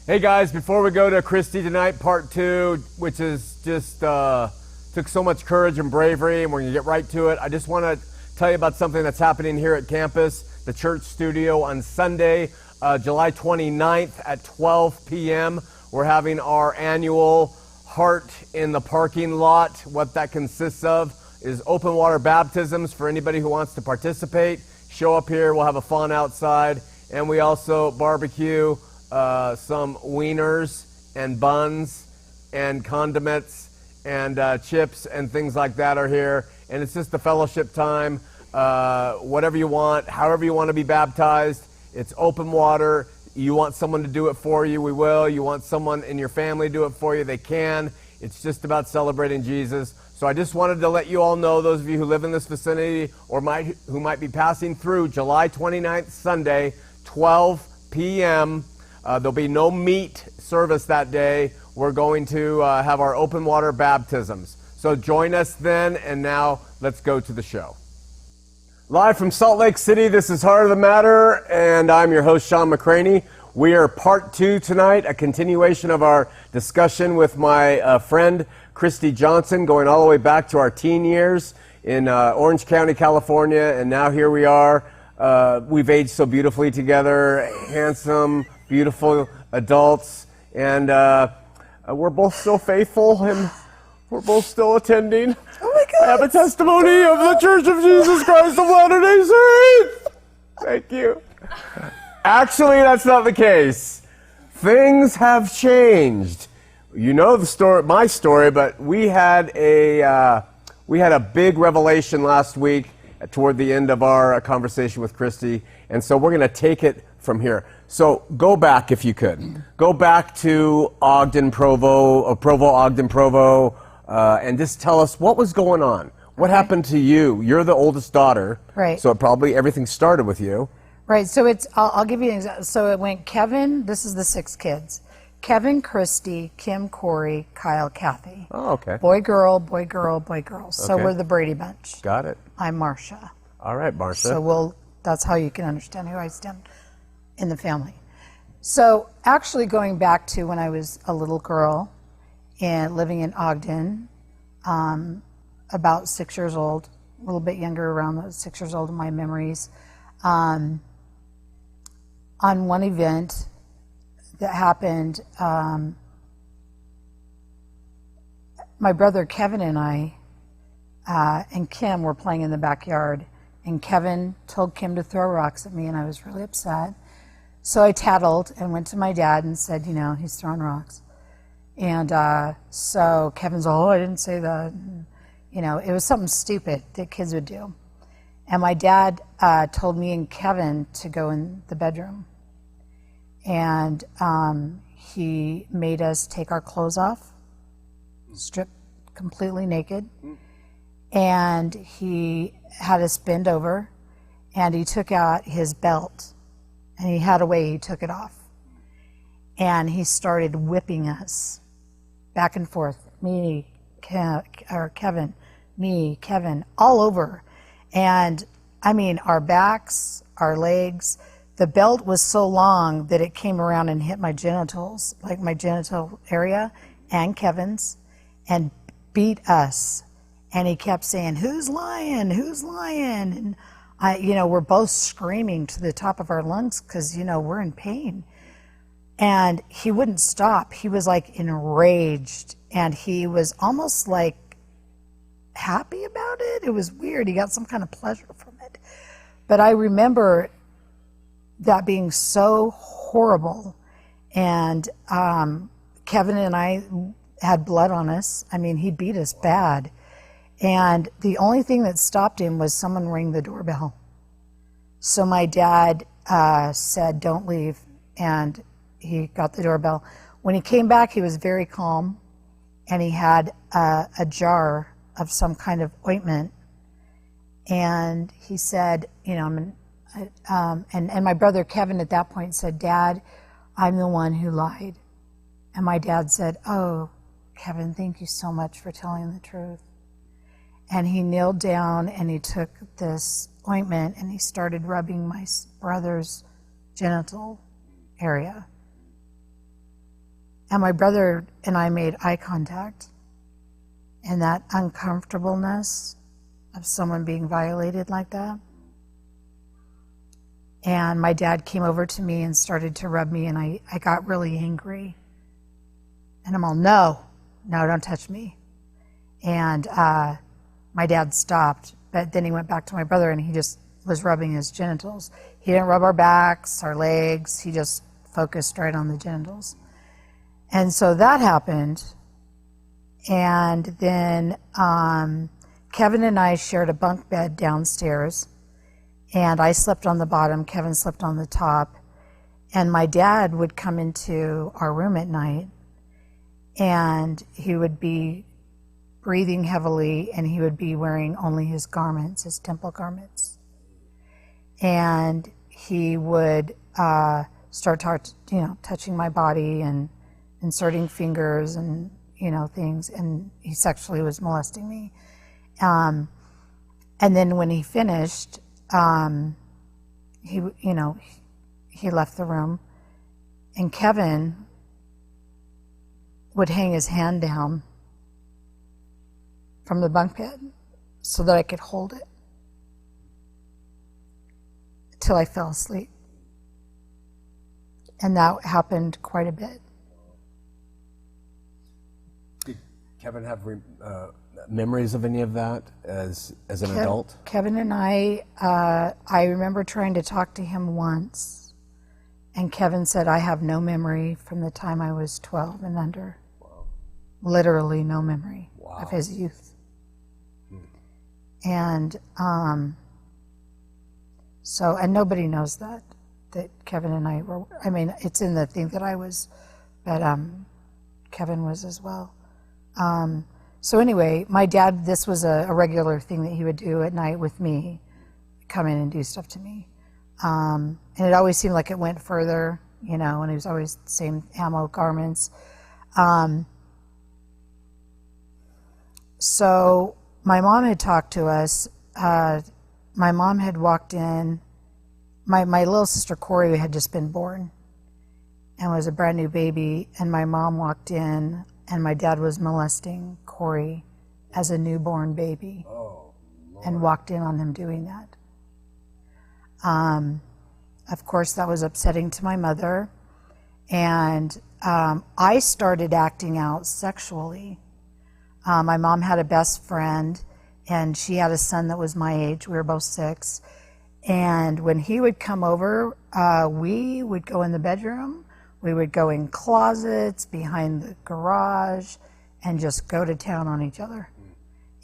Hey guys, before we go to Kristy tonight, part 2, which is just took so much courage and bravery, and we're going to get right to it. I just want to tell you about something that's happening here at campus, the church studio, on Sunday, July 29th at 12 p.m. We're having our annual Heart in the Parking Lot. What that consists of is open water baptisms for anybody who wants to participate. Show up here, we'll have a fun outside, and we also barbecue some wieners and buns and condiments and chips and things like that are here. And it's just a fellowship time. Whatever you want, however you want to be baptized. It's open water. You want someone to do it for you, we will. You want someone in your family to do it for you, they can. It's just about celebrating Jesus. So I just wanted to let you all know, those of you who live in this vicinity or who might be passing through, July 29th, Sunday, 12 p.m., there'll be no meat service that day. We're going to have our open water baptisms. So join us then, and now let's go to the show. Live from Salt Lake City, this is Heart of the Matter, and I'm your host, Shawn McCraney. We are part 2 tonight, a continuation of our discussion with my friend, Kristy Johnson, going all the way back to our teen years in Orange County, California, and now here we are. We've aged so beautifully together, handsome, beautiful adults, and we're both still faithful, and we're both still attending. Oh my God! I have a testimony of the Church of Jesus Christ of Latter-day Saints. Thank you. Actually, that's not the case. Things have changed. You know the story, my story, but we had a big revelation last week toward the end of our conversation with Kristy, and so we're going to take it from here. So go back, if you could. Go back to Ogden, Provo, Ogden, Provo, and just tell us what was going on. What happened to you? You're the oldest daughter, right? So probably everything started with you, right? So I'll give you an example. So it went Kevin. This is the 6 kids: Kevin, Kristy, Kim, Corey, Kyle, Kathy. Oh, okay. Boy, girl, boy, girl, boy, girl. So Okay. we're the Brady Bunch. Got it. I'm Marcia. All right, Marcia. So that's how you can understand who I stand in the family. So actually going back to when I was a little girl and living in Ogden, about 6 years old, a little bit younger, around those 6 years old in my memories, on one event that happened, my brother Kevin and I and Kim were playing in the backyard, and Kevin told Kim to throw rocks at me, and I was really upset. So I tattled and went to my dad and said, you know, he's throwing rocks. And so Kevin's, oh, I didn't say that. And, you know, it was something stupid that kids would do. And my dad told me and Kevin to go in the bedroom. And he made us take our clothes off, strip completely naked. And he had us bend over, and he took out his belt, and he had a way he took it off. And he started whipping us back and forth, me, Kevin, me, Kevin, all over. And I mean, our backs, our legs, the belt was so long that it came around and hit my genitals, like my genital area and Kevin's, and beat us. And he kept saying, who's lying? Who's lying? And we're both screaming to the top of our lungs because, we're in pain. And he wouldn't stop. He was like enraged, and he was almost like happy about it. It was weird. He got some kind of pleasure from it. But I remember that being so horrible. And Kevin and I had blood on us. I mean, he beat us bad. And the only thing that stopped him was someone ring the doorbell. So my dad said, don't leave, and he got the doorbell. When he came back, he was very calm, and he had a jar of some kind of ointment. And he said, and my brother Kevin at that point said, Dad, I'm the one who lied. And my dad said, oh, Kevin, thank you so much for telling the truth. And he kneeled down and he took this ointment and he started rubbing my brother's genital area. And my brother and I made eye contact, and that uncomfortableness of someone being violated like that. And my dad came over to me and started to rub me, and I got really angry. And I'm all, no, don't touch me. And my dad stopped, but then he went back to my brother and he just was rubbing his genitals. He didn't rub our backs, our legs, he just focused right on the genitals. And so that happened. And then Kevin and I shared a bunk bed downstairs, and I slept on the bottom, Kevin slept on the top. And my dad would come into our room at night, and he would be breathing heavily, and he would be wearing only his garments, his temple garments. And he would start touching my body and inserting fingers and things, and he sexually was molesting me. And then when he finished, he left the room, and Kevin would hang his hand down from the bunk bed so that I could hold it till I fell asleep. And that happened quite a bit. Did Kevin have memories of any of that as an adult? Kevin and I remember trying to talk to him once, and Kevin said, I have no memory from the time I was 12 and under. Wow. Literally no memory of his youth. And and nobody knows that Kevin and I were, it's in the thing that I was, but Kevin was as well. So anyway, my dad, this was a regular thing that he would do at night with me, come in and do stuff to me. And it always seemed like it went further, and it was always the same ammo garments. So my mom had talked to us. My mom had walked in. My little sister Corey had just been born and was a brand new baby, and my mom walked in, and my dad was molesting Corey as a newborn baby. Oh, and walked in on him doing that. Of course, that was upsetting to my mother, and I started acting out sexually. My mom had a best friend, and she had a son that was my age. We were both 6. And when he would come over, we would go in the bedroom, we would go in closets, behind the garage, and just go to town on each other.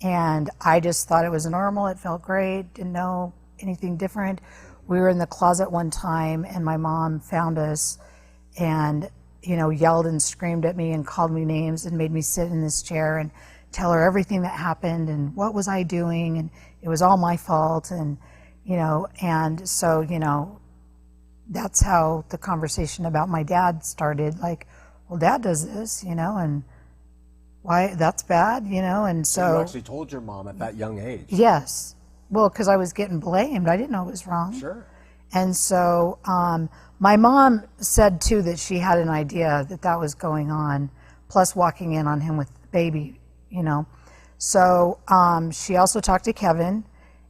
And I just thought it was normal, it felt great, didn't know anything different. We were in the closet one time, and my mom found us and, yelled and screamed at me and called me names and made me sit in this chair and tell her everything that happened and what was I doing, and it was all my fault, and and so, that's how the conversation about my dad started. Like, well, Dad does this, and why, that's bad, and so. You actually told your mom at that young age? Yes. Well, because I was getting blamed. I didn't know it was wrong. Sure. And so my mom said, too, that she had an idea that was going on, plus walking in on him with the baby, So she also talked to Kevin,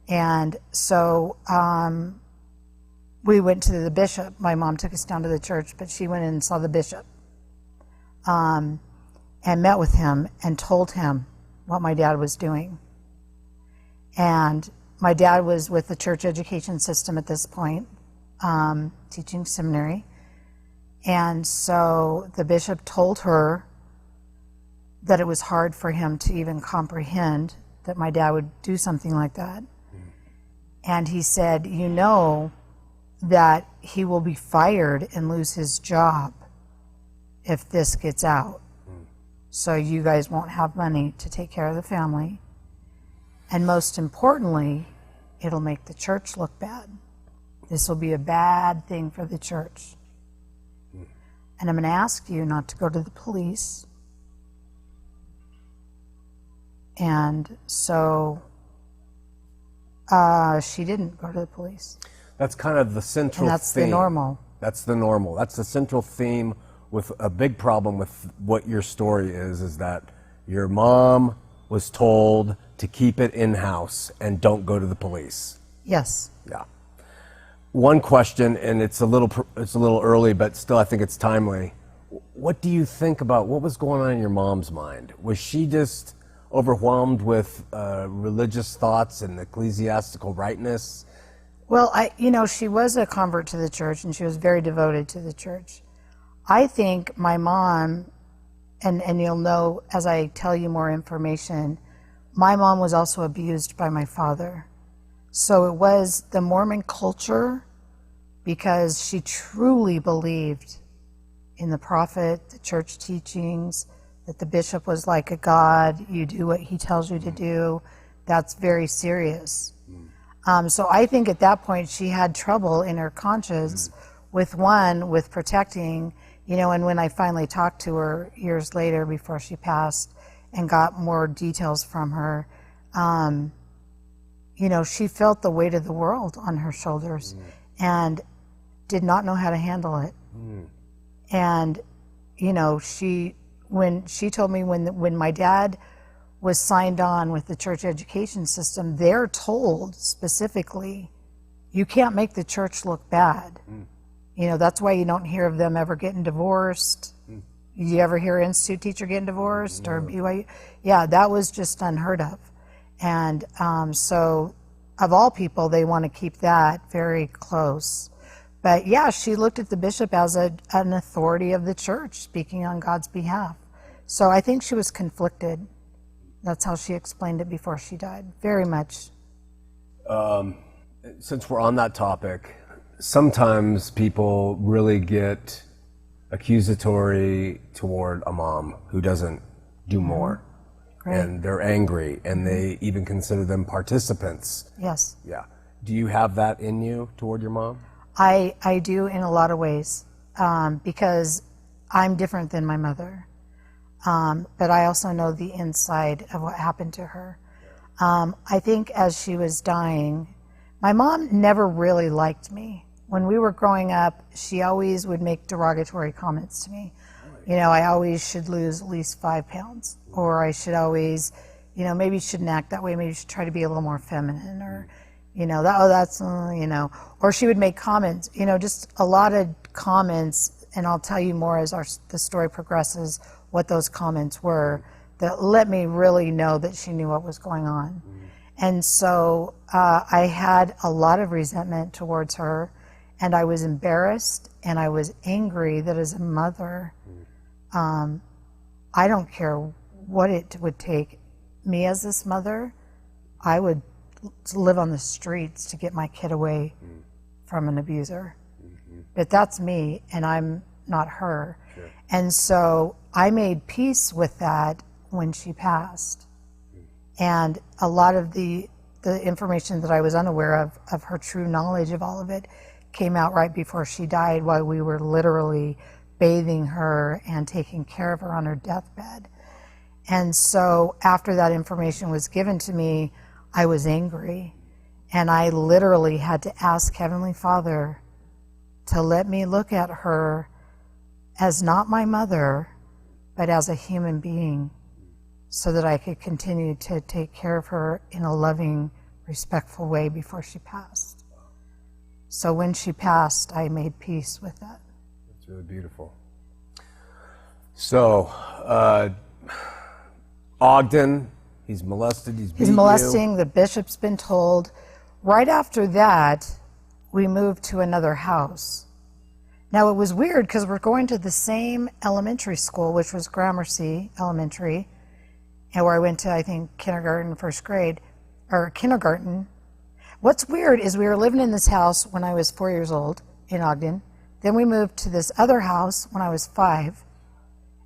and so we went to the bishop. My mom took us down to the church, but she went in and saw the bishop and met with him and told him what my dad was doing. And my dad was with the church education system at this point, teaching seminary. And so the bishop told her that it was hard for him to even comprehend that my dad would do something like that. And he said, that he will be fired and lose his job if this gets out. So you guys won't have money to take care of the family. And most importantly, it'll make the church look bad. This will be a bad thing for the church. And I'm going to ask you not to go to the police. And so she didn't go to the police. That's kind of the central theme. And that's the normal. That's the normal. That's the central theme with a big problem with what your story is that your mom was told to keep it in-house and don't go to the police. Yes. Yeah. One question, and it's a little early, but still I think it's timely. What do you think about what was going on in your mom's mind? Was she just overwhelmed with religious thoughts and ecclesiastical rightness? Well, she was a convert to the church, and she was very devoted to the church. I think my mom, and you'll know as I tell you more information, my mom was also abused by my father. So it was the Mormon culture, because she truly believed in the prophet, the church teachings, that the bishop was like a god. You do what he tells you to do. That's very serious. So I think at that point she had trouble in her conscience with protecting, and when I finally talked to her years later before she passed and got more details from her, she felt the weight of the world on her shoulders and did not know how to handle it. And, when she told me when my dad was signed on with the church education system, they're told specifically, you can't make the church look bad. That's why you don't hear of them ever getting divorced. You ever hear an institute teacher getting divorced or BYU? Yeah, that was just unheard of. And so of all people, they want to keep that very close. But yeah, she looked at the bishop as an authority of the church speaking on God's behalf. So I think she was conflicted. That's how she explained it before she died, very much. Since we're on that topic, sometimes people really get accusatory toward a mom who doesn't do more. Right. And they're angry, and they even consider them participants. Yes. Yeah. Do you have that in you toward your mom? I do in a lot of ways, because I'm different than my mother. But I also know the inside of what happened to her. I think as she was dying, my mom never really liked me. When we were growing up, she always would make derogatory comments to me. I always should lose at least 5 pounds, or I should always, maybe you shouldn't act that way, maybe you should try to be a little more feminine, or, or she would make comments, just a lot of comments, and I'll tell you more as the story progresses what those comments were that let me really know that she knew what was going on. And so I had a lot of resentment towards her, and I was embarrassed, and I was angry that as a mother, I don't care what it would take. Me as this mother, I would live on the streets to get my kid away from an abuser. But that's me, and I'm not her. Sure. And so I made peace with that when she passed. And a lot of the information that I was unaware of her true knowledge of all of it, came out right before she died, while we were literally bathing her and taking care of her on her deathbed. And so after that information was given to me, I was angry. And I literally had to ask Heavenly Father to let me look at her as not my mother, but as a human being, so that I could continue to take care of her in a loving, respectful way before she passed. So when she passed, I made peace with that. That's really beautiful. So, Ogden, he's molested, he's molesting, the bishop's been told. Right after that, we moved to another house. Now it was weird because we're going to the same elementary school, which was Gramercy Elementary, and where I went to, I think, kindergarten, first grade, or kindergarten. What's weird is we were living in this house when I was 4 years old in Ogden. Then we moved to this other house when I was 5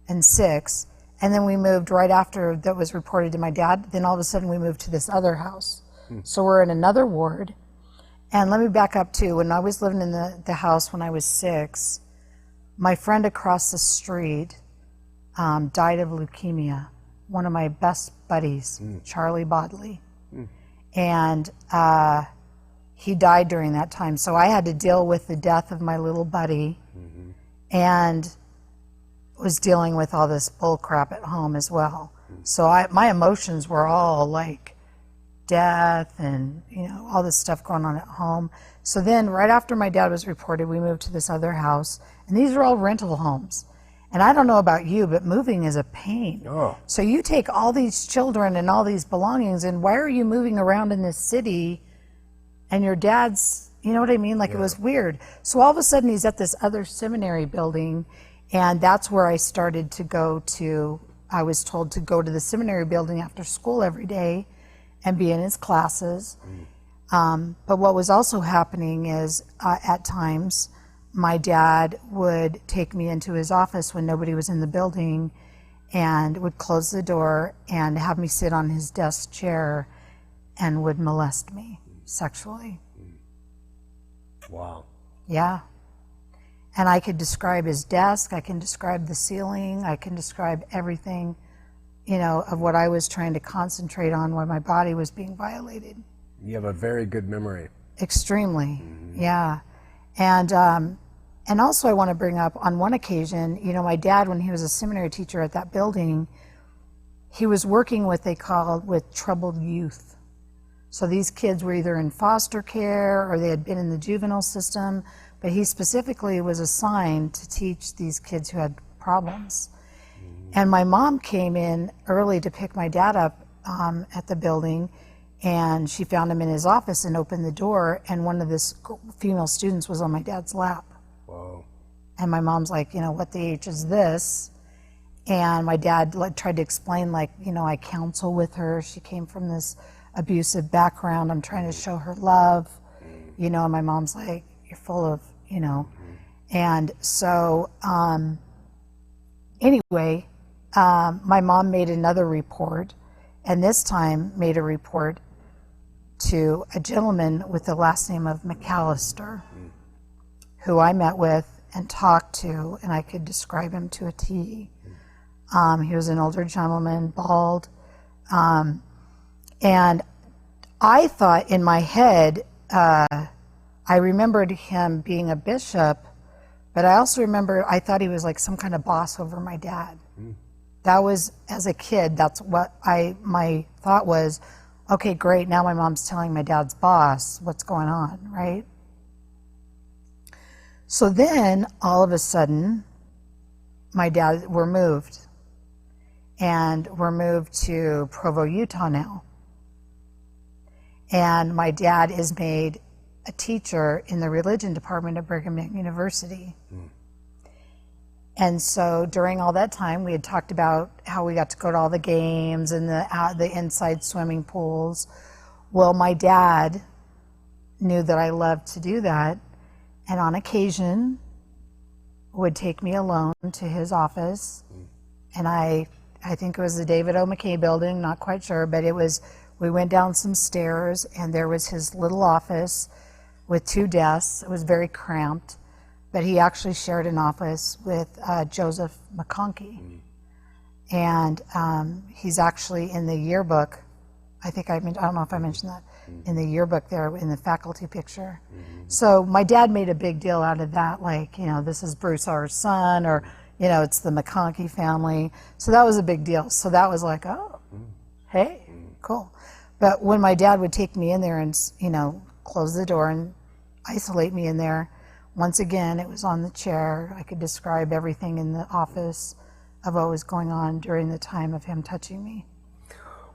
and 6. And then we moved right after that was reported to my dad. Then all of a sudden we moved to this other house. So we're in another ward. And let me back up too. When I was living in the house when I was 6, my friend across the street died of leukemia. One of my best buddies, Charlie Bodley. And he died during that time. So I had to deal with the death of my little buddy. And was dealing with all this bull crap at home as well. So my emotions were all like death and, all this stuff going on at home. So then right after my dad was reported, we moved to this other house, and these are all rental homes. And I don't know about you, but moving is a pain. Oh. So you take all these children and all these belongings, and why are you moving around in this city and your dad's, you know what I mean? Like, it was weird. So all of a sudden he's at this other seminary building, and that's where I started to go to, I was told to go to the seminary building after school every day and be in his classes. But what was also happening is at times my dad would take me into his office when nobody was in the building and would close the door and have me sit on his desk chair and would molest me sexually. Wow. Yeah. And I could describe his desk, I can describe the ceiling, I can describe everything, of what I was trying to concentrate on when my body was being violated. You have a very good memory. Extremely, yeah. And also I want to bring up, on one occasion, my dad, when he was a seminary teacher at that building, he was working with troubled youth. So these kids were either in foster care or they had been in the juvenile system, but he specifically was assigned to teach these kids who had problems. And my mom came in early to pick my dad up at the building, and she found him in his office and opened the door, and one of the female students was on my dad's lap. Whoa. And my mom's like, what the H is this? And my dad tried to explain, I counsel with her. She came from this abusive background. I'm trying to show her love. And my mom's like, you're full of, And so, anyway, my mom made another report, and this time made a report to a gentleman with the last name of McAllister, who I met with and talked to, and I could describe him to a T. He was an older gentleman, bald, and I thought in my head, I remembered him being a bishop, but I also remember I thought he was like some kind of boss over my dad. That was, as a kid, that's what my thought was, okay, great, now my mom's telling my dad's boss what's going on, right? So then, all of a sudden, we're moved. And we're moved to Provo, Utah now. And my dad is made a teacher in the religion department at Brigham Young University. And so during all that time, we had talked about how we got to go to all the games and the inside swimming pools. Well, my dad knew that I loved to do that, and on occasion would take me alone to his office. And I think it was the David O. McKay building, not quite sure, but we went down some stairs, and there was his little office with 2 desks. It was very cramped. But he actually shared an office with Joseph McConkie. And he's actually in the yearbook. I don't know if I mentioned that, in the yearbook there, in the faculty picture. So my dad made a big deal out of that, this is Bruce, our son, or, it's the McConkie family. So that was a big deal. So that was like, oh, hey, cool. But when my dad would take me in there and, close the door and isolate me in there, once again, it was on the chair. I could describe everything in the office of what was going on during the time of him touching me.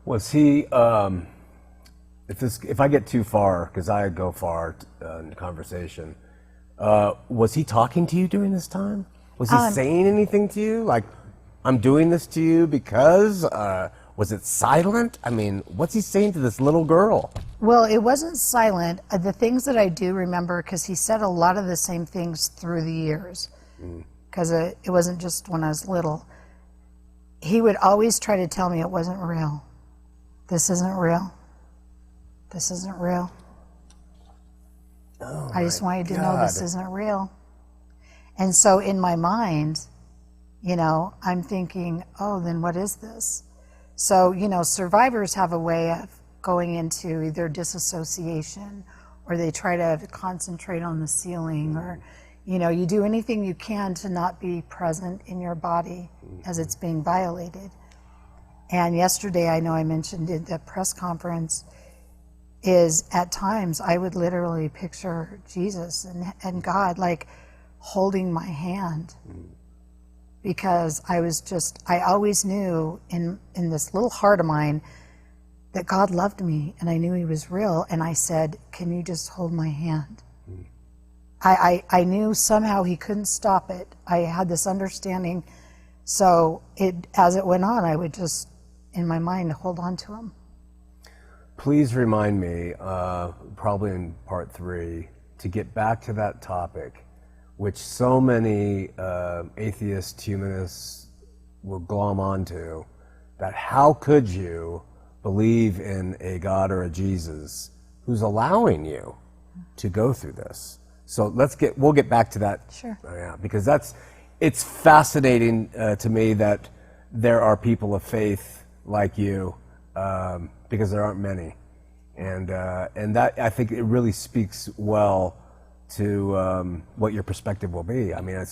Was he, if I get too far, because I go far in the conversation, was he talking to you during this time? Was he saying anything to you? Like, I'm doing this to you because, was it silent? I mean, what's he saying to this little girl? Well, it wasn't silent. The things that I do remember, because he said a lot of the same things through the years, because it wasn't just when I was little. He would always try to tell me it wasn't real. This isn't real. This isn't real. Oh, I just want you to know this isn't real. And so in my mind, I'm thinking, oh, then what is this? So, survivors have a way of going into either disassociation, or they try to concentrate on the ceiling, or, You know, you do anything you can to not be present in your body as it's being violated. And yesterday, I know I mentioned in the press conference, is at times I would literally picture Jesus and God like holding my hand, because I always knew in this little heart of mine that God loved me, and I knew he was real, and I said, can you just hold my hand? I knew somehow he couldn't stop it. I had this understanding. So as it went on, I would just, in my mind, hold on to him. Please remind me, probably in part 3, to get back to that topic, which so many atheists, humanists will glom onto, that how could you believe in a God or a Jesus who's allowing you to go through this? So we'll get back to that. Sure. Yeah, because it's fascinating to me that there are people of faith like you, because there aren't many, and that, I think, it really speaks well to what your perspective will be. I mean,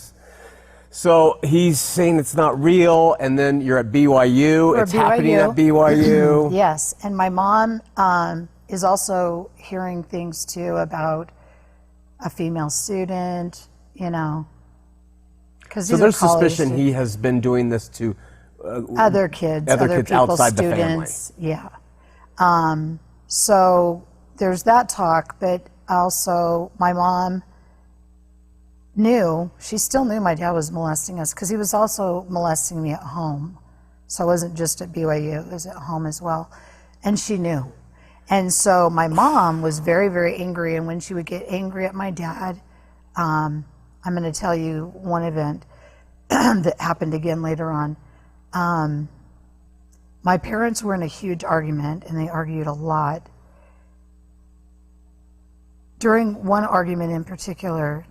so he's saying it's not real, and then you're at BYU. It's happening at BYU. Yes, and my mom is also hearing things too about a female student, you know. So there's suspicion he has been doing this to other kids outside students, the family. Yeah. So there's that talk, but also my mom she still knew my dad was molesting us, because he was also molesting me at home. So it wasn't just at BYU, it was at home as well. And she knew. And so my mom was very, very angry, and when she would get angry at my dad, I'm going to tell you one event that happened again later on. My parents were in a huge argument, and they argued a lot. During one argument in particular,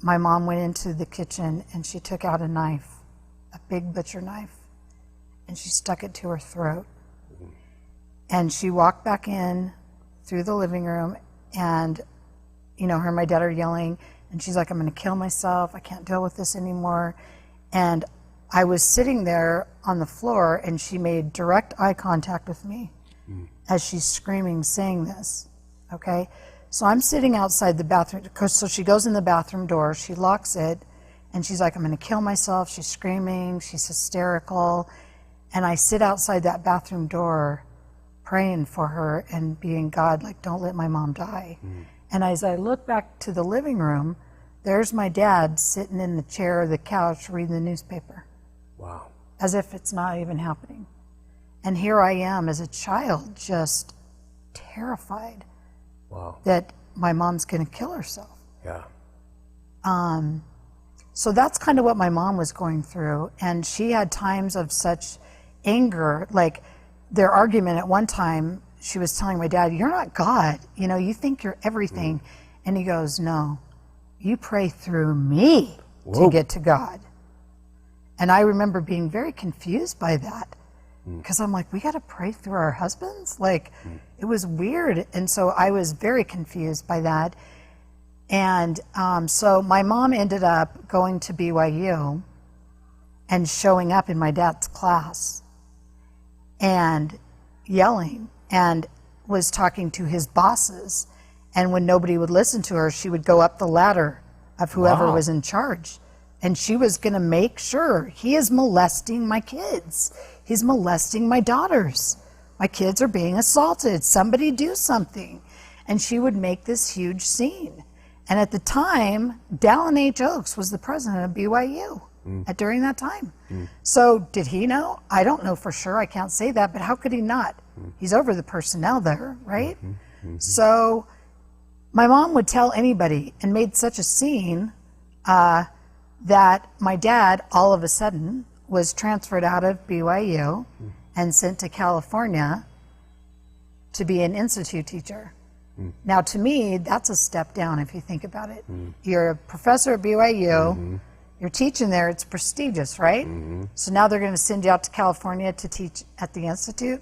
my mom went into the kitchen and she took out a knife, a big butcher knife, and she stuck it to her throat. And she walked back in through the living room, and, you know, her and my dad are yelling, and she's like, I'm going to kill myself. I can't deal with this anymore. And I was sitting there on the floor, and she made direct eye contact with me as she's screaming, saying this, okay? So I'm sitting outside the bathroom, so she goes in the bathroom door, she locks it, and she's like, I'm going to kill myself. She's screaming, she's hysterical. And I sit outside that bathroom door praying for her and being, God, like, don't let my mom die. And as I look back to the living room, there's my dad sitting in the chair or the couch reading the newspaper. Wow. As if it's not even happening. And here I am as a child, just terrified. Wow. That my mom's going to kill herself. Yeah. So that's kind of what my mom was going through. And she had times of such anger, like their argument at one time, she was telling my dad, you're not God. You know, you think you're everything. And he goes, no, you pray through me to get to God. And I remember being very confused by that, because I'm like, we got to pray through our husbands? Like, it was weird. And so I was very confused by that. And so my mom ended up going to BYU and showing up in my dad's class and yelling, and was talking to his bosses. And when nobody would listen to her, she would go up the ladder of whoever was in charge. And she was going to make sure, he is molesting my kids. He's molesting my daughters. My kids are being assaulted. Somebody do something. And she would make this huge scene. And at the time, Dallin H. Oaks was the president of BYU during that time. So did he know? I don't know for sure. I can't say that. But how could he not? He's over the personnel there, right? So my mom would tell anybody, and made such a scene that my dad, all of a sudden, was transferred out of BYU and sent to California to be an institute teacher. Now, to me, that's a step down if you think about it. You're a professor at BYU, you're teaching there, it's prestigious, right? So now they're going to send you out to California to teach at the institute,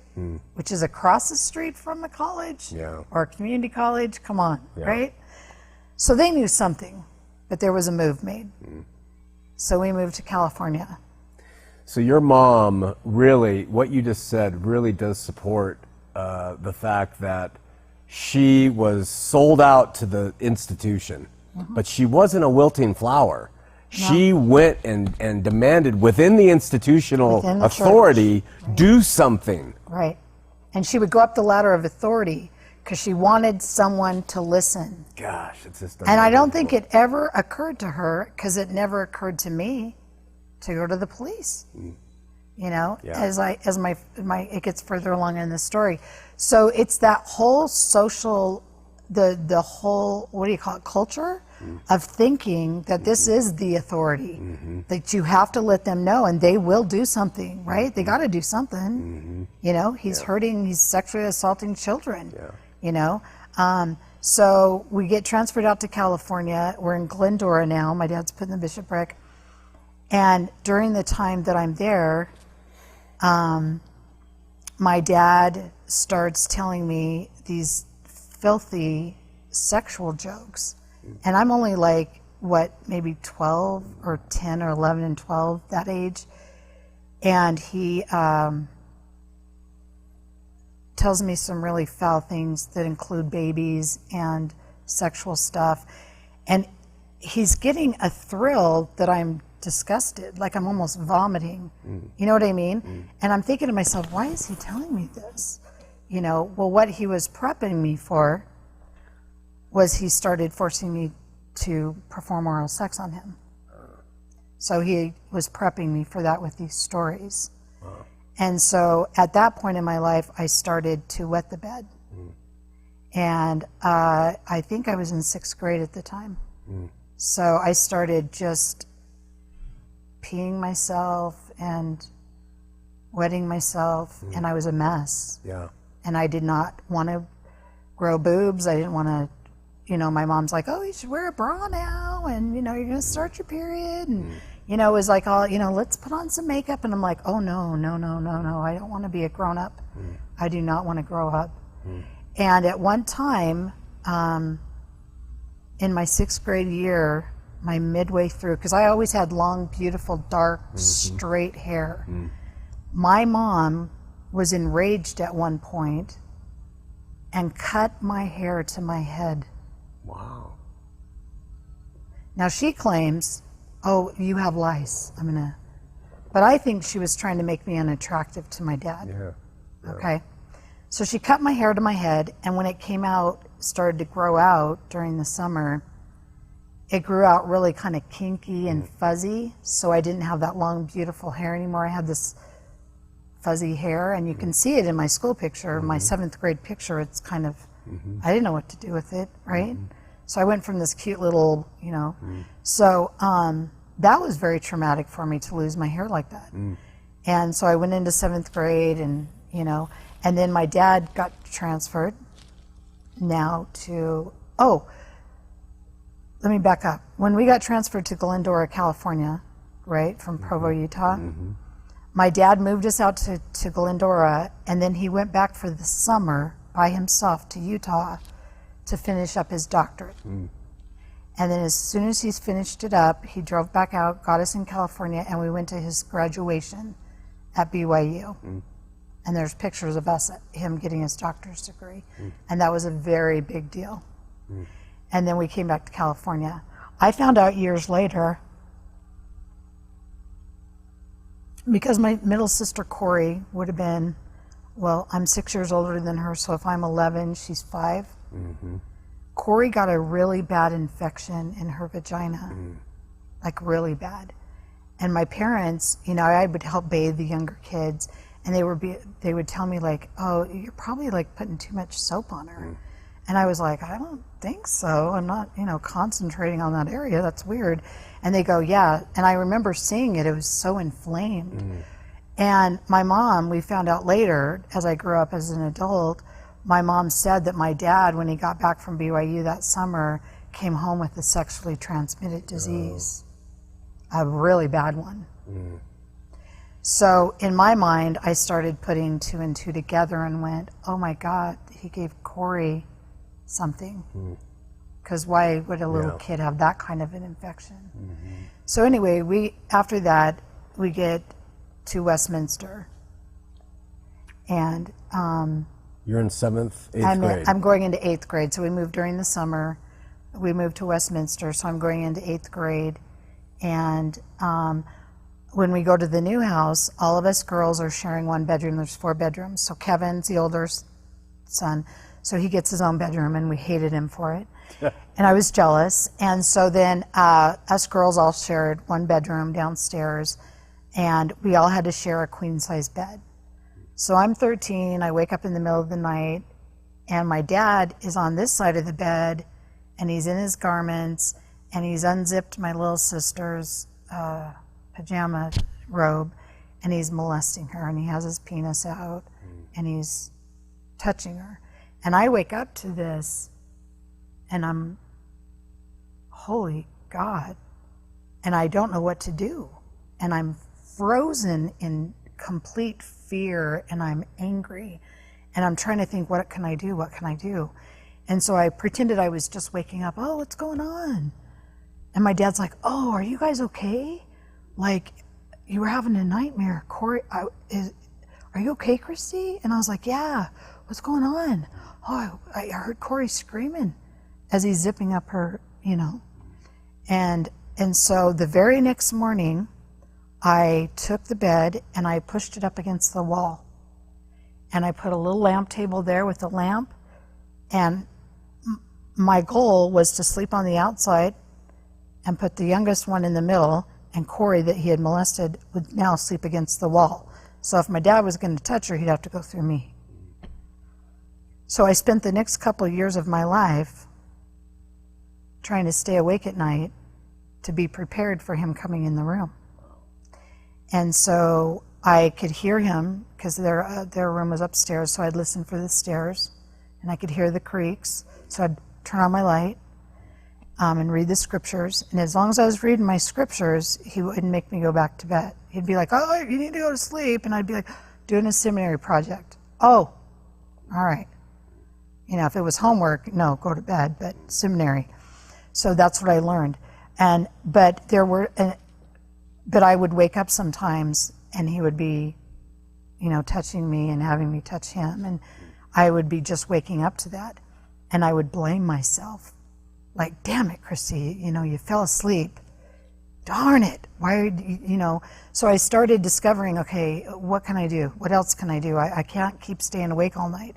which is across the street from the college or a community college. Come on, right? So they knew something. but there was a move made. So we moved to California. So your mom really, what you just said, really does support the fact that she was sold out to the institution, but she wasn't a wilting flower. She went and demanded within the institutional authority, do something. Right. And she would go up the ladder of authority because she wanted someone to listen. Gosh, it's just And I don't think it ever occurred to her, because it never occurred to me, to go to the police. You know, as my it gets further along in the story. So it's that whole social, the whole, what do you call it, culture of thinking that this is the authority, that you have to let them know and they will do something, right? They got to do something. You know, he's hurting, he's sexually assaulting children, you know. So we get transferred out to California. We're in Glendora now. My dad's put in the bishopric. And during the time that I'm there, my dad starts telling me these filthy sexual jokes. And I'm only like, what, maybe 12 or 10 or 11 and 12, that age. And he tells me some really foul things that include babies and sexual stuff. And he's getting a thrill that I'm disgusted, like I'm almost vomiting. You know what I mean? And I'm thinking to myself, why is he telling me this? You know, well, what he was prepping me for was he started forcing me to perform oral sex on him. So he was prepping me for that with these stories. And so at that point in my life, I started to wet the bed. And I think I was in 6th grade at the time. So I started just peeing myself and wetting myself, and I was a mess. And I did not want to grow boobs. I didn't want to, you know, my mom's like, oh, you should wear a bra now, and, you know, you're going to start your period. And, you know, it was like, all, you know, let's put on some makeup. And I'm like, oh, no. I don't want to be a grown up. I do not want to grow up. And at one time, in my 6th grade year, my midway through, because I always had long, beautiful, dark, straight hair. My mom was enraged at one point and cut my hair to my head. Wow. Now she claims, oh, you have lice. But I think she was trying to make me unattractive to my dad. Okay. So she cut my hair to my head, and when it came out, started to grow out during the summer, it grew out really kind of kinky and fuzzy, so I didn't have that long, beautiful hair anymore. I had this fuzzy hair, and you can see it in my school picture, my 7th grade picture. It's kind of, I didn't know what to do with it, right? So I went from this cute little, you know. So that was very traumatic for me to lose my hair like that. And so I went into 7th grade, and, you know, and then my dad got transferred now to, let me back up. When we got transferred to Glendora, California, right, from Provo, Utah, my dad moved us out to Glendora, and then he went back for the summer by himself to Utah to finish up his doctorate. And then as soon as he's finished it up, he drove back out, got us in California, and we went to his graduation at BYU. And there's pictures of us, him getting his doctor's degree. And that was a very big deal. And then we came back to California. I found out years later, because my middle sister Corey would have been, well, I'm 6 years older than her, so if I'm 11, she's 5. Corey got a really bad infection in her vagina, like really bad. And my parents, you know, I would help bathe the younger kids, and they would tell me like, oh, you're probably like putting too much soap on her. And I was like, I don't think so. I'm not, you know, concentrating on that area. That's weird. And they go, yeah. And I remember seeing it. It was so inflamed. And my mom, we found out later, as I grew up as an adult, my mom said that my dad, when he got back from BYU that summer, came home with a sexually transmitted disease, a really bad one. So in my mind, I started putting 2 and 2 together and went, oh my God, he gave Corey something. because why would a little kid have that kind of an infection? So anyway, after that, we get to Westminster. And you're in 7th, 8th grade. I'm going into 8th grade. So we moved during the summer. We moved to Westminster, so I'm going into 8th grade. And when we go to the new house, all of us girls are sharing one bedroom. There's 4 bedrooms. So Kevin's the older son, so he gets his own bedroom, and we hated him for it. And I was jealous. And so then us girls all shared one bedroom downstairs, and we all had to share a queen-size bed. So I'm 13, I wake up in the middle of the night, and my dad is on this side of the bed, and he's in his garments, and he's unzipped my little sister's pajama robe, and he's molesting her, and he has his penis out, and he's touching her. And I wake up to this, and I'm, holy God, and I don't know what to do. And I'm frozen in complete fear, and I'm angry, and I'm trying to think, what can I do? What can I do? And so I pretended I was just waking up. Oh, what's going on? And my dad's like, oh, are you guys okay? Like, you were having a nightmare. Corey, are you okay, Kristy? And I was like, yeah, what's going on? Oh, I heard Corey screaming as he's zipping up her, And so the very next morning, I took the bed and I pushed it up against the wall. And I put a little lamp table there with a lamp. And my goal was to sleep on the outside and put the youngest one in the middle, and Corey, that he had molested, would now sleep against the wall. So if my dad was going to touch her, he'd have to go through me. So I spent the next couple of years of my life trying to stay awake at night to be prepared for him coming in the room. And so I could hear him, because their room was upstairs, so I'd listen for the stairs, and I could hear the creaks, so I'd turn on my light and read the scriptures. And as long as I was reading my scriptures, he wouldn't make me go back to bed. He'd be like, oh, you need to go to sleep. And I'd be like, doing a seminary project. Oh, all right. If it was homework, no, go to bed, but seminary. So that's what I learned. But I would wake up sometimes, and he would be, touching me and having me touch him. And I would be just waking up to that. And I would blame myself. Like, damn it, Kristy, you fell asleep. Darn it. Why, So I started discovering, okay, what can I do? What else can I do? I can't keep staying awake all night.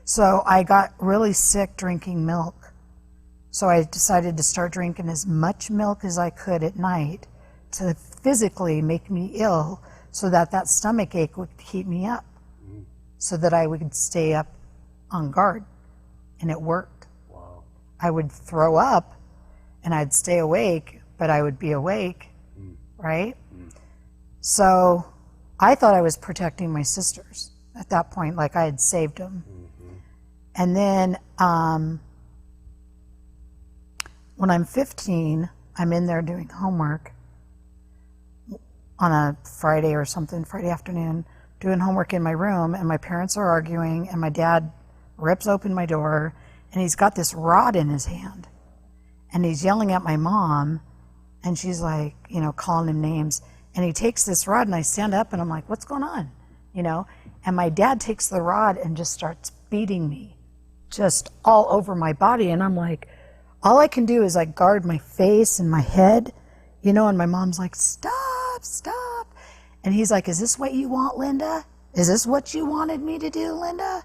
So I got really sick drinking milk. So I decided to start drinking as much milk as I could at night to physically make me ill, so that stomach ache would keep me up, so that I would stay up on guard. And it worked. Wow. I would throw up and I'd stay awake, but I would be awake, right? So I thought I was protecting my sisters at that point, like I had saved them. And then when I'm 15, I'm in there doing homework on a Friday or something, Friday afternoon, doing homework in my room, and my parents are arguing, and my dad rips open my door, and he's got this rod in his hand, and he's yelling at my mom, and she's like, calling him names, and he takes this rod, and I stand up, and I'm like, what's going on? And my dad takes the rod and just starts beating me just all over my body, and I'm like, all I can do is like guard my face and my head, and my mom's like, stop. And he's like, is this what you want, Linda? Is this what you wanted me to do, Linda?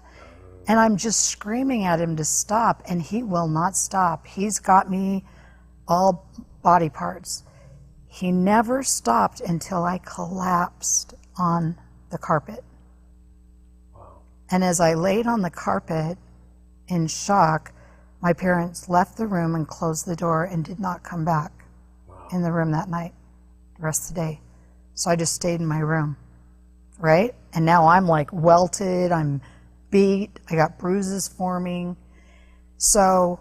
And I'm just screaming at him to stop, and he will not stop. He's got me all body parts. He never stopped until I collapsed on the carpet. Wow. And as I laid on the carpet in shock, my parents left the room and closed the door and did not come back in the room that night, the rest of the day. So I just stayed in my room, right? And now I'm like welted, I'm beat, I got bruises forming. So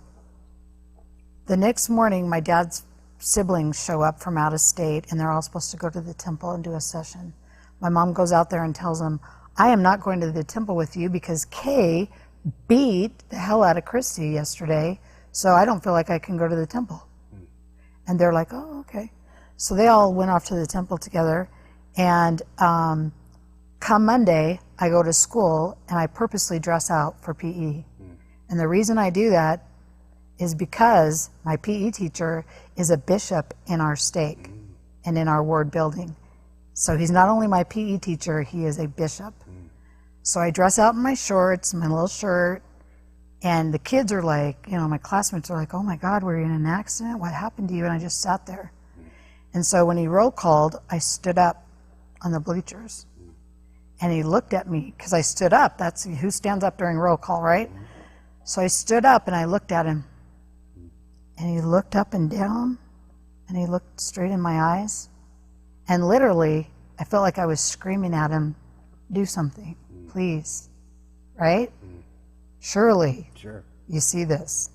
the next morning, my dad's siblings show up from out of state, and they're all supposed to go to the temple and do a session. My mom goes out there and tells them, I am not going to the temple with you because Kay beat the hell out of Kristy yesterday, so I don't feel like I can go to the temple. And they're like, oh, okay. So they all went off to the temple together, and come Monday, I go to school, and I purposely dress out for PE. And the reason I do that is because my PE teacher is a bishop in our stake and in our ward building. So he's not only my PE teacher, he is a bishop. So I dress out in my shorts, my little shirt, and the kids are like, you know, my classmates are like, oh my God, were you in an accident? What happened to you? And I just sat there. And so when he roll called, I stood up on the bleachers. And he looked at me, because I stood up. That's who stands up during roll call, right? So I stood up and I looked at him. And he looked up and down, and he looked straight in my eyes. And literally, I felt like I was screaming at him, do something, please, right? Surely, you see this.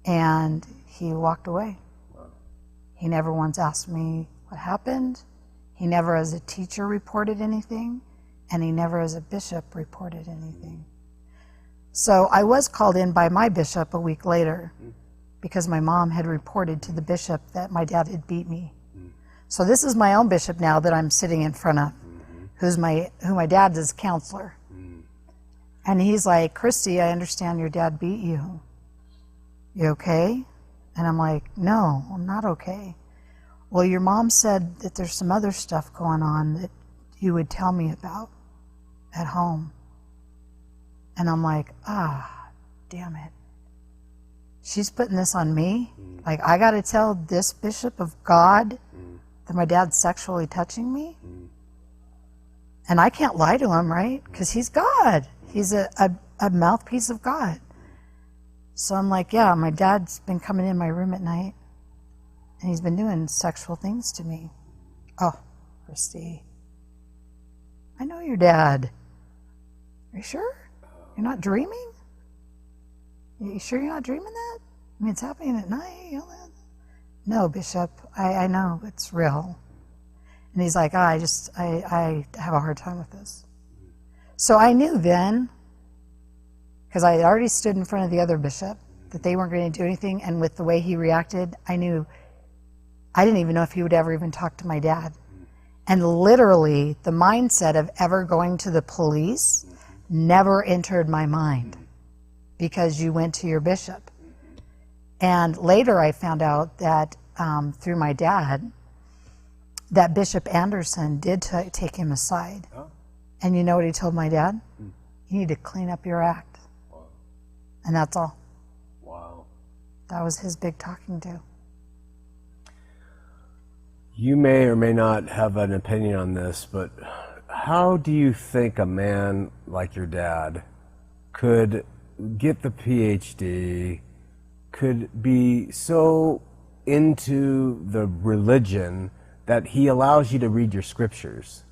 And he walked away. He never once asked me what happened. He never as a teacher reported anything, and he never as a bishop reported anything. So I was called in by my bishop a week later because my mom had reported to the bishop that my dad had beat me. So this is my own bishop now that I'm sitting in front of, who my dad's his counselor. And he's like, Kristy, I understand your dad beat you. You okay? And I'm like, no, I'm not okay. Well, your mom said that there's some other stuff going on that you would tell me about at home. And I'm like, damn it. She's putting this on me? Like, I got to tell this bishop of God that my dad's sexually touching me? And I can't lie to him, right? Because he's God. He's a mouthpiece of God. So I'm like, yeah, my dad's been coming in my room at night, and he's been doing sexual things to me. Oh, Kristy, I know your dad. Are you sure? You're not dreaming? Are you sure you're not dreaming that? I mean, it's happening at night. You know that? No, Bishop, I know it's real. And he's like, I have a hard time with this. So I knew then, because I had already stood in front of the other bishop, that they weren't going to do anything. And with the way he reacted, I knew, I didn't even know if he would ever even talk to my dad. And literally, the mindset of ever going to the police never entered my mind because you went to your bishop. And later I found out that through my dad, that Bishop Anderson did take him aside. Oh. And you know what he told my dad? You need to clean up your act. Wow. And that's all. Wow. That was his big talking to. You may or may not have an opinion on this, but how do you think a man like your dad could get the PhD, could be so into the religion that he allows you to read your scriptures,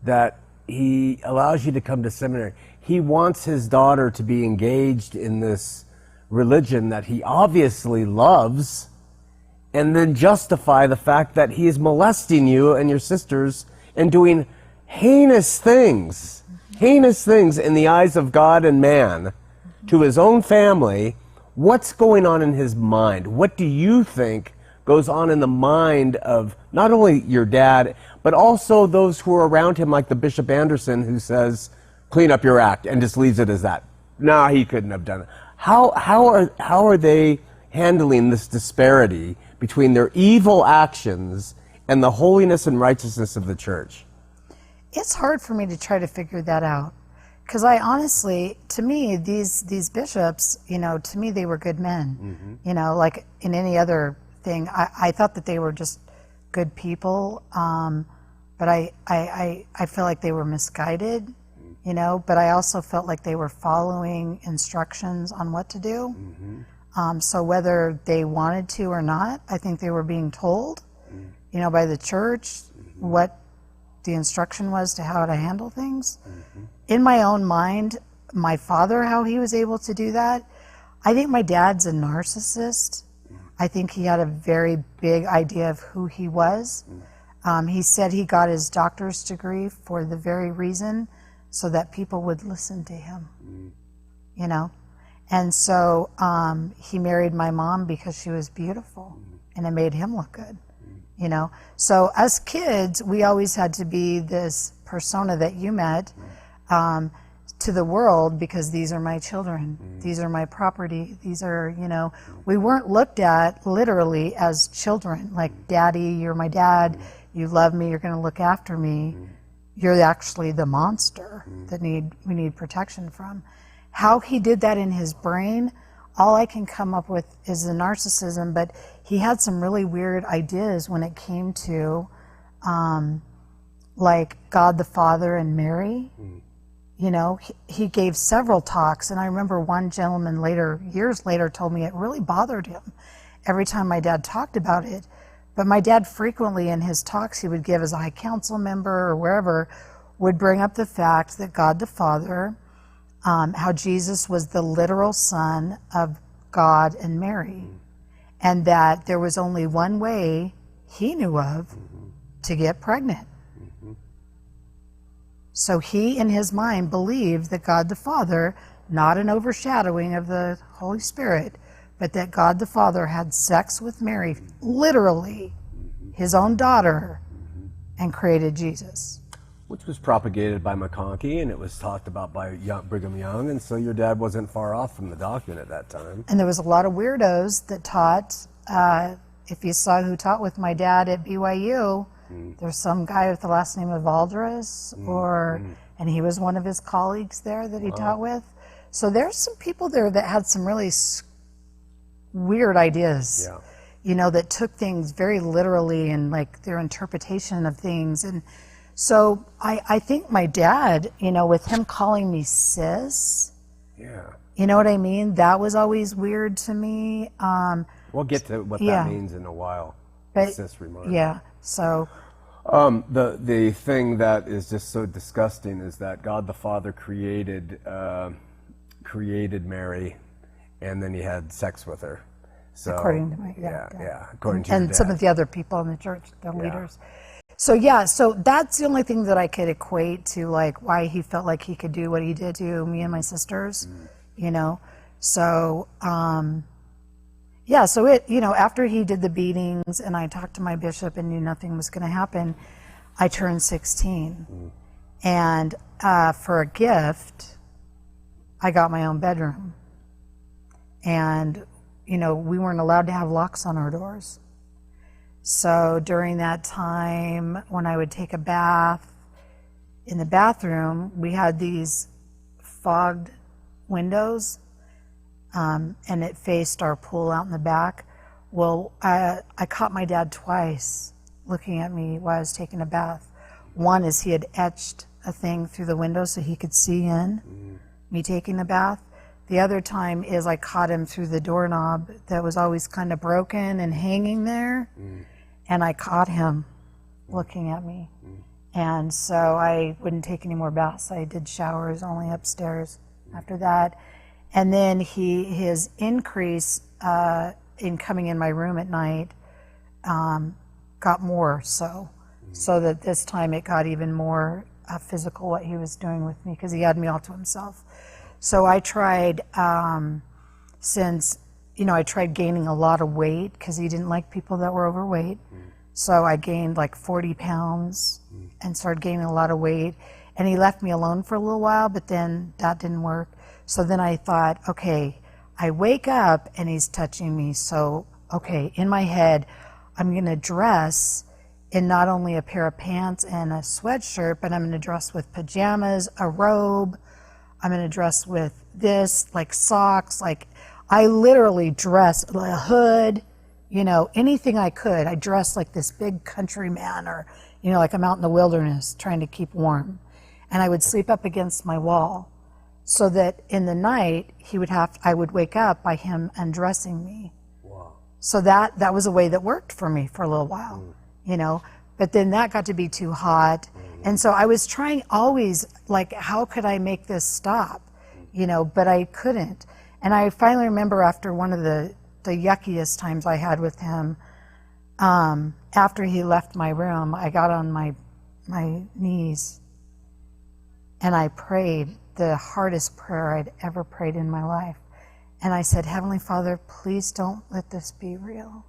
that he allows you to come to seminary? He wants his daughter to be engaged in this religion that he obviously loves, and then justify the fact that he is molesting you and your sisters and doing heinous things in the eyes of God and man to his own family. What's going on in his mind? What do you think goes on in the mind of not only your dad, but also those who are around him, like the Bishop Anderson, who says, clean up your act, and just leaves it as that? No, he couldn't have done it. How are they handling this disparity between their evil actions and the holiness and righteousness of the church? It's hard for me to try to figure that out. Because I honestly, to me, these bishops, to me, they were good men. Mm-hmm. Like in any other thing, I thought that they were just good people. But I feel like they were misguided, but I also felt like they were following instructions on what to do. Mm-hmm. So whether they wanted to or not, I think they were being told, by the church, what the instruction was to how to handle things. Mm-hmm. In my own mind, my father, how he was able to do that, I think my dad's a narcissist. I think he had a very big idea of who he was. He said he got his doctor's degree for the very reason so that people would listen to him, And so he married my mom because she was beautiful, and it made him look good, you know. So us kids, we always had to be this persona that you met to the world, because these are my children, these are my property, these are, you know, we weren't looked at literally as children, like, daddy, you're my dad, you love me, you're going to look after me. You're actually the monster that we need protection from. How he did that in his brain, all I can come up with is the narcissism, but he had some really weird ideas when it came to like God the Father and Mary. You know, he gave several talks, and I remember one gentleman years later, told me it really bothered him every time my dad talked about it. But my dad frequently in his talks, he would give as a high council member or wherever, would bring up the fact that God the Father, how Jesus was the literal son of God and Mary, and that there was only one way he knew of to get pregnant. So he, in his mind, believed that God the Father, not an overshadowing of the Holy Spirit, but that God the Father had sex with Mary, literally his own daughter, and created Jesus. Which was propagated by McCraney, and it was talked about by Brigham Young, and so your dad wasn't far off from the doctrine at that time. And there was a lot of weirdos that taught, if you saw who taught with my dad at BYU, there's some guy with the last name of Aldris, and he was one of his colleagues there that he taught with. So there's some people there that had some really weird ideas, you know, that took things very literally, and like their interpretation of things. And so I think my dad, you know, with him calling me sis, you know what I mean? That was always weird to me. We'll get to what that means in a while. But, sis remark. Yeah, so. The thing that is just so disgusting is that God the Father created Mary, and then he had sex with her. So, according to my according to your dad. Some of the other people in the church, the leaders. So so that's the only thing that I could equate to, like, why he felt like he could do what he did to me and my sisters, you know. So so it, you know, after he did the beatings and I talked to my bishop and knew nothing was going to happen, I turned 16. And for a gift, I got my own bedroom. And, you know, we weren't allowed to have locks on our doors. So during that time, when I would take a bath in the bathroom, we had these fogged windows, and it faced our pool out in the back. Well, I caught my dad twice looking at me while I was taking a bath. One is he had etched a thing through the window so he could see in me taking a bath. The other time is I caught him through the doorknob that was always kind of broken and hanging there, and I caught him looking at me. And so I wouldn't take any more baths. I did showers only upstairs after that. And then his increase in coming in my room at night got more so that this time it got even more physical, what he was doing with me, because he had me all to himself. So I tried, I tried gaining a lot of weight because he didn't like people that were overweight. So I gained like 40 pounds and started gaining a lot of weight. And he left me alone for a little while, but then that didn't work. So then I thought, okay, I wake up and he's touching me. So, okay, in my head, I'm going to dress in not only a pair of pants and a sweatshirt, but I'm going to dress with pajamas, a robe. I'm going to dress with this, like socks. Like, I literally dressed a hood, you know, anything I could. I dressed like this big country man, or, you know, like I'm out in the wilderness trying to keep warm. And I would sleep up against my wall so that in the night I would wake up by him undressing me. Wow. So that was a way that worked for me for a little while, you know. But then that got to be too hot. And so I was trying always, like, how could I make this stop? You know, but I couldn't. And I finally remember after one of the yuckiest times I had with him, after he left my room, I got on my knees and I prayed the hardest prayer I'd ever prayed in my life. And I said, Heavenly Father, please don't let this be real.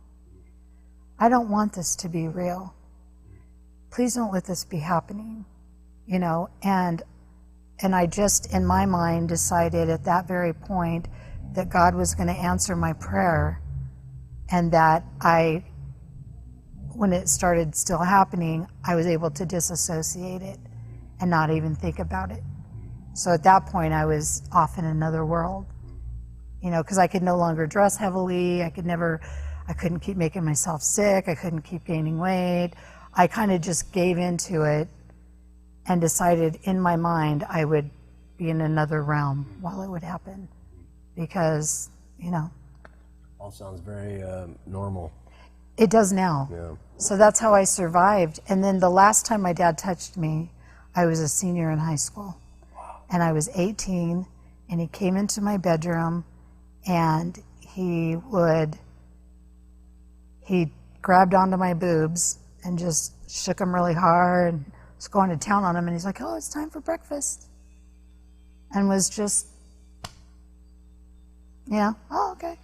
I don't want this to be real. Please don't let this be happening, you know. And I just, in my mind, decided at that very point that God was going to answer my prayer, and that when it started still happening, I was able to disassociate it and not even think about it. So at that point, I was off in another world, you know, because I could no longer dress heavily. I couldn't keep making myself sick. I couldn't keep gaining weight. I kind of just gave into it and decided in my mind I would be in another realm while it would happen, because, you know. All sounds very normal. It does now. Yeah. So that's how I survived. And then the last time my dad touched me, I was a senior in high school. And I was 18, and he came into my bedroom, and he grabbed onto my boobs and just shook them really hard and was going to town on them. And he's like, oh, it's time for breakfast. And was just, yeah, oh, okay.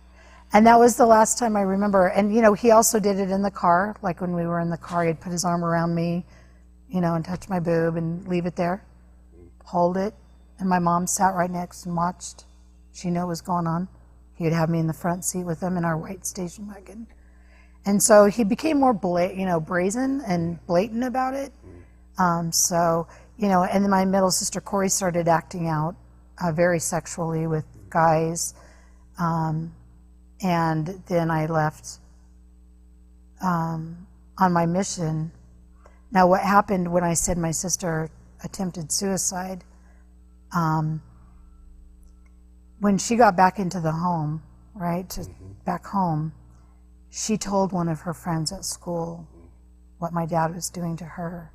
And that was the last time I remember. And, you know, he also did it in the car. Like when we were in the car, he'd put his arm around me, you know, and touch my boob and leave it there, hold it. And my mom sat right next and watched. She knew what was going on. He would have me in the front seat with him in our white station wagon. And so he became more brazen and blatant about it. So, you know, and then my middle sister Corey started acting out very sexually with guys. And then I left on my mission. Now, what happened when I said my sister attempted suicide, when she got back into the home, right, back home, she told one of her friends at school what my dad was doing to her.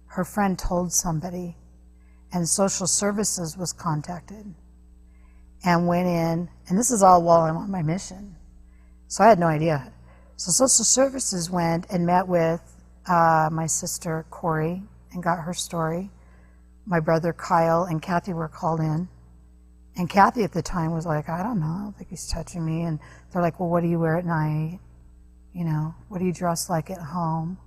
Her friend told somebody, and social services was contacted and went in, and this is all while I'm on my mission. So I had no idea. So social services went and met with my sister Corey and got her story. My brother Kyle and Kathy were called in. And Kathy at the time was like, I don't know, I don't think he's touching me. And they're like, well, what do you wear at night? You know, what do you dress like at home?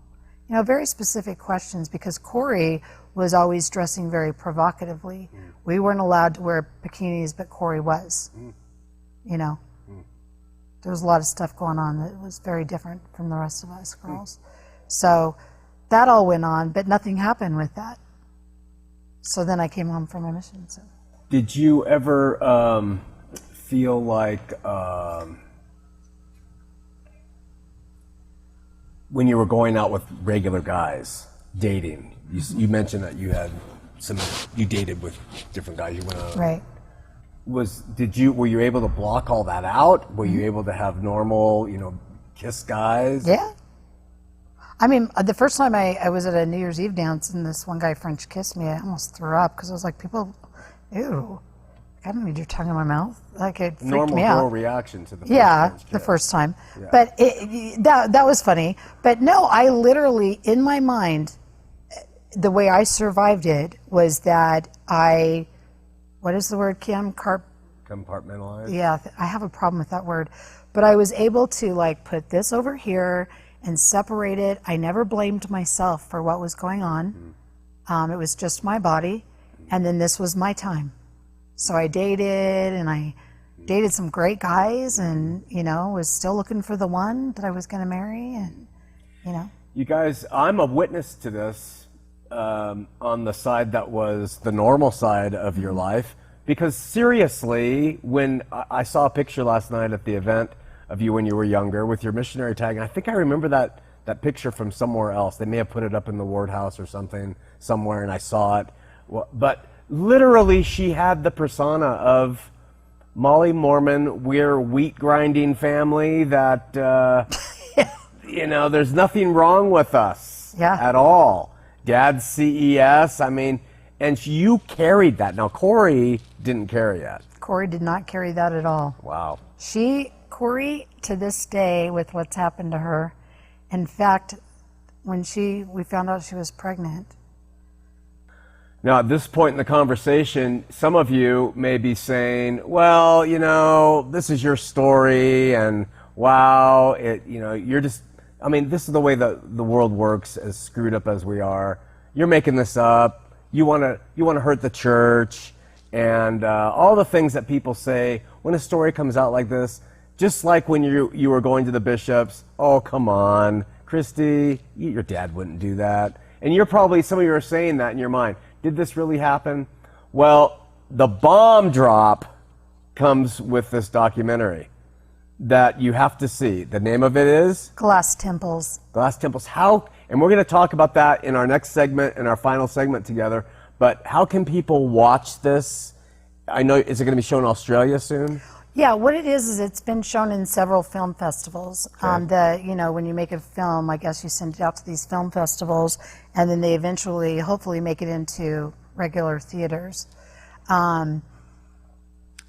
You know, very specific questions, because Corey was always dressing very provocatively. We weren't allowed to wear bikinis, but Corey was. You know, there was a lot of stuff going on that was very different from the rest of us girls. So that all went on, but nothing happened with that. So then I came home from my mission. So. Did you ever feel like when you were going out with regular guys, dating, you mentioned that you dated with different guys, you went out. Right. Were you able to block all that out? Were you able to have normal, you know, kiss guys? Yeah. I mean, the first time I was at a New Year's Eve dance and this one guy French kissed me, I almost threw up, because I was like, ew, I don't need your tongue in my mouth. Like, it freaked Normal me out. girl reaction to the first time. Yeah. But that was funny. But no, I literally, in my mind, the way I survived it was that what is the word, Kim? Compartmentalized? Yeah, I have a problem with that word. But I was able to, like, put this over here and separate it. I never blamed myself for what was going on. It was just my body. And then this was my time. So I dated, and I dated some great guys, and, you know, was still looking for the one that I was going to marry, and, you know. You guys, I'm a witness to this on the side that was the normal side of your life, because seriously, when I saw a picture last night at the event of you when you were younger with your missionary tag, and I think I remember that picture from somewhere else. They may have put it up in the Ward House or something somewhere, and I saw it. Well, but literally, she had the persona of Molly Mormon. We're wheat grinding family that, you know, there's nothing wrong with us at all. Dad's CES, I mean, and you carried that. Now, Corey didn't carry that. Corey did not carry that at all. Wow. Corey, to this day, with what's happened to her, in fact, when we found out she was pregnant. Now, at this point in the conversation, some of you may be saying, well, you know, this is your story, and wow, you're just, I mean, this is the way the world works, as screwed up as we are. You're making this up. You want to hurt the church, and all the things that people say when a story comes out like this. Just like when you were going to the bishops, oh, come on, Kristy, your dad wouldn't do that. And some of you are saying that in your mind. Did this really happen? Well, the bomb drop comes with this documentary that you have to see. The name of it is? Glass Temples. Glass Temples. How, and we're going to talk about that in our next segment, in our final segment together, but how can people watch this? I know, is it going to be shown in Australia soon? Yeah, what it is it's been shown in several film festivals. Okay. When you make a film, I guess you send it out to these film festivals, and then they eventually, hopefully, make it into regular theaters.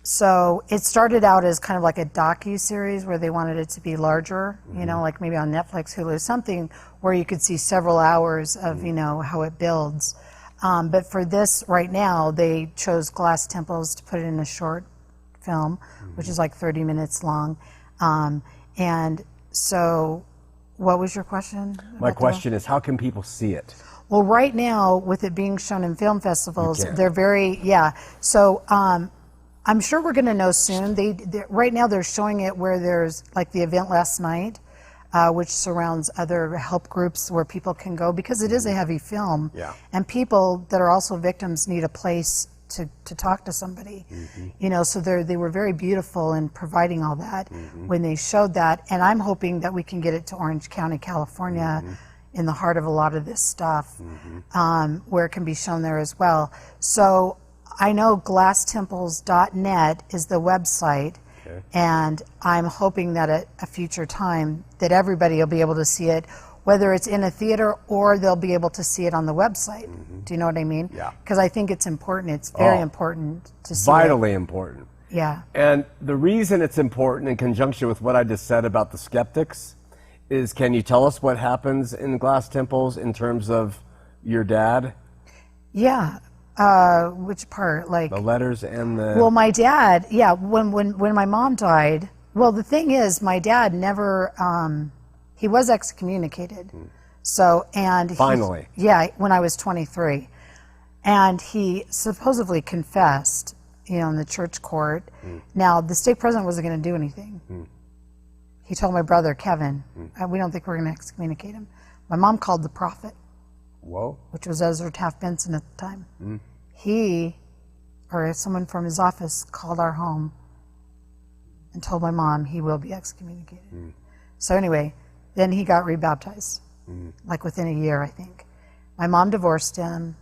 So it started out as kind of like a docu-series where they wanted it to be larger, like maybe on Netflix, Hulu, something where you could see several hours of, how it builds. But for this right now, they chose Glass Temples to put it in a short film, which is like 30 minutes long. And so what was your question? My question is, how can people see it? Well, right now, with it being shown in film festivals, they're very, So I'm sure we're going to know soon. Right now, they're showing it where there's like the event last night, which surrounds other help groups where people can go, because it is a heavy film. Yeah. And people that are also victims need a place to talk to somebody. So they were very beautiful in providing all that when they showed that. And I'm hoping that we can get it to Orange County, California, in the heart of a lot of this stuff, where it can be shown there as well. So I know glasstemples.net is the website. Okay. And I'm hoping that at a future time that everybody will be able to see it, whether it's in a theater or they'll be able to see it on the website. Do you know what I mean? Yeah. Because I think it's important. It's very important to see vitally important. Yeah. And the reason it's important, in conjunction with what I just said about the skeptics, is, can you tell us what happens in Glass Temples in terms of your dad? Yeah. Which part? Like the letters and the... Well, my dad, when my mom died, well, the thing is, my dad never... he was excommunicated. So, and finally. When I was 23. And he supposedly confessed, in the church court. Now, the stake president wasn't going to do anything. He told my brother, Kevin, we don't think we're going to excommunicate him. My mom called the prophet. Whoa. Which was Ezra Taft Benson at the time. He, or someone from his office, called our home and told my mom he will be excommunicated. So anyway, then he got rebaptized, like within a year, I think. My mom divorced him.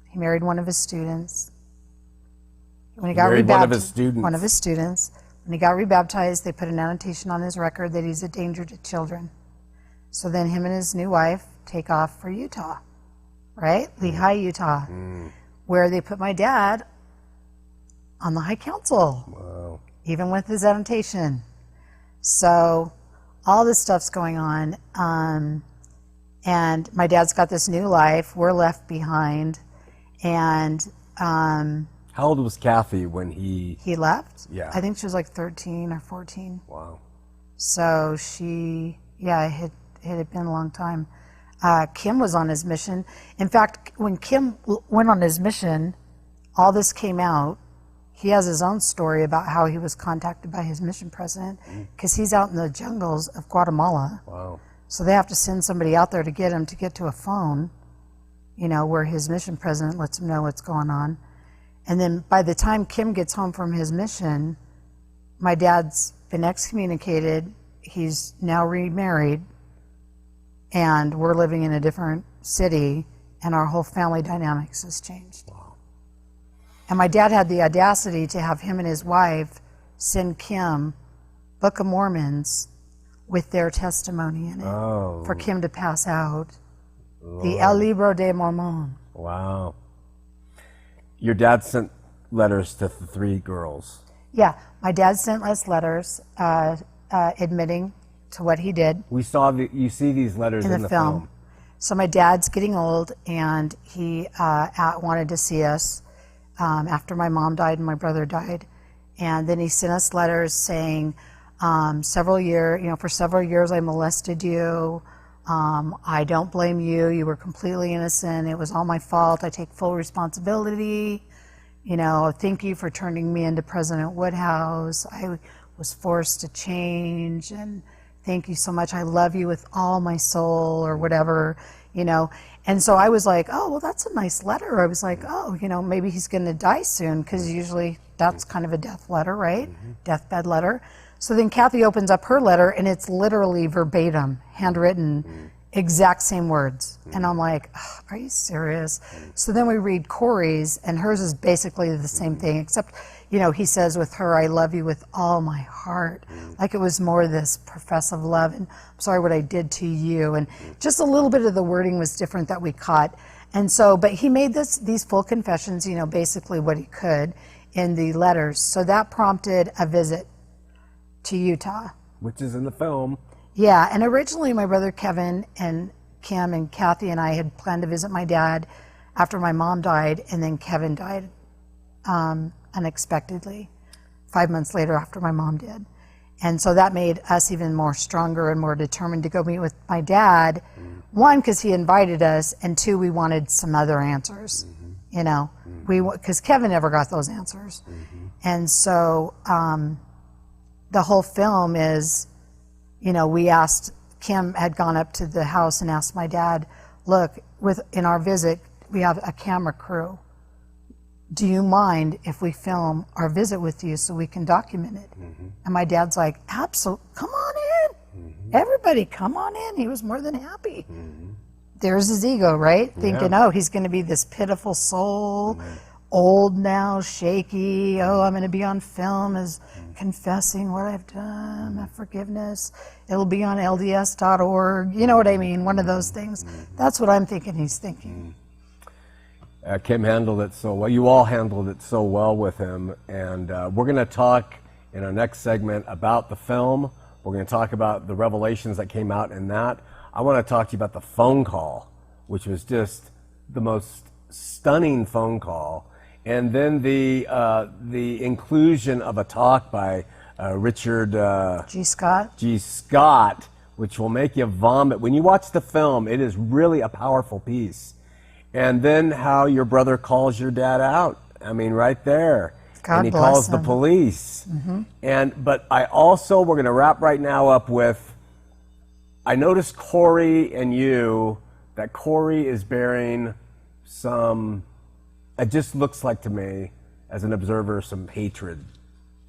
He married one of his students. When he got rebaptized, one of his students. When he got rebaptized, they put an annotation on his record that he's a danger to children. So then him and his new wife take off for Utah, right? Lehi, Utah, where they put my dad on the High Council. Wow. Even with his annotation. So all this stuff's going on. And my dad's got this new life. We're left behind. And how old was Kathy when he left? Yeah. I think she was like 13 or 14. Wow. So it had been a long time. Kim was on his mission. In fact, when Kim went on his mission, all this came out. He has his own story about how he was contacted by his mission president, because he's out in the jungles of Guatemala. Wow. So they have to send somebody out there to get him to get to a phone, where his mission president lets him know what's going on. And then by the time Kim gets home from his mission, my dad's been excommunicated. He's now remarried, and we're living in a different city, and our whole family dynamics has changed. Wow. And my dad had the audacity to have him and his wife send Kim Book of Mormons with their testimony in it for Kim to pass out. Lord. The El Libro de Mormon. Wow. Your dad sent letters to the 3 girls. Yeah, my dad sent us letters admitting to what he did. You see these letters in the film. So my dad's getting old, and he wanted to see us after my mom died and my brother died. And then he sent us letters saying, for several years I molested you. I don't blame you. You were completely innocent. It was all my fault. I take full responsibility. Thank you for turning me into President Woodhouse. I was forced to change, and thank you so much. I love you with all my soul, or whatever, And so I was like, oh, well, that's a nice letter. I was like, oh, maybe he's going to die soon, because usually that's kind of a death letter, right? Mm-hmm. Deathbed letter. So then Kathy opens up her letter, and it's literally verbatim, handwritten, exact same words. And I'm like, oh, are you serious? So then we read Corey's, and hers is basically the same thing, except, he says with her, I love you with all my heart. Like it was more this professive love, and I'm sorry what I did to you. And just a little bit of the wording was different that we caught. And so, but he made these full confessions, basically what he could in the letters. So that prompted a visit to Utah. Which is in the film. Yeah, and originally my brother Kevin and Kim and Kathy and I had planned to visit my dad after my mom died, and then Kevin died unexpectedly 5 months later after my mom did. And so that made us even more stronger and more determined to go meet with my dad. One, because he invited us, and two, we wanted some other answers, because Kevin never got those answers. And so the whole film is, we asked, Kim had gone up to the house and asked my dad, look, in our visit, we have a camera crew. Do you mind if we film our visit with you so we can document it? And my dad's like, absolutely, come on in. Everybody, come on in. He was more than happy. There's his ego, right? Thinking, oh, he's going to be this pitiful soul, old now, shaky. Oh, I'm going to be on film as confessing what I've done, my forgiveness. It'll be on LDS.org. You know what I mean? One of those things. That's what I'm thinking he's thinking. Kim handled it so well. You all handled it so well with him. And we're going to talk in our next segment about the film. We're going to talk about the revelations that came out in that. I want to talk to you about the phone call, which was just the most stunning phone call. And then the inclusion of a talk by Richard G. Scott, which will make you vomit. When you watch the film, it is really a powerful piece. And then how your brother calls your dad out. I mean, right there. God and he bless calls him. the police. But we're going to wrap right now up with, I noticed Corey and you, that Corey is bearing some, it just looks like to me, as an observer, some hatred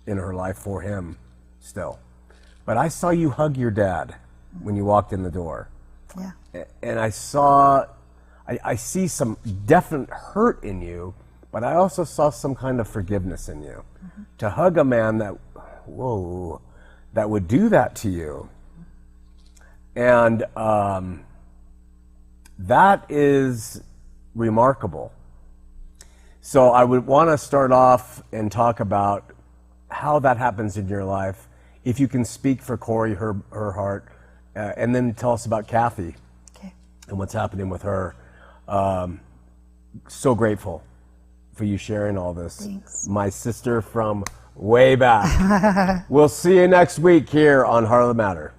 in her life for him still. But I saw you hug your dad when you walked in the door. Yeah. And I see some definite hurt in you, but I also saw some kind of forgiveness in you. To hug a man that would do that to you. And that is remarkable. So I would want to start off and talk about how that happens in your life. If you can speak for Corey, her heart, and then tell us about Kathy and what's happening with her. So grateful for you sharing all this. Thanks. My sister from way back. We'll see you next week here on Heart of the Matter.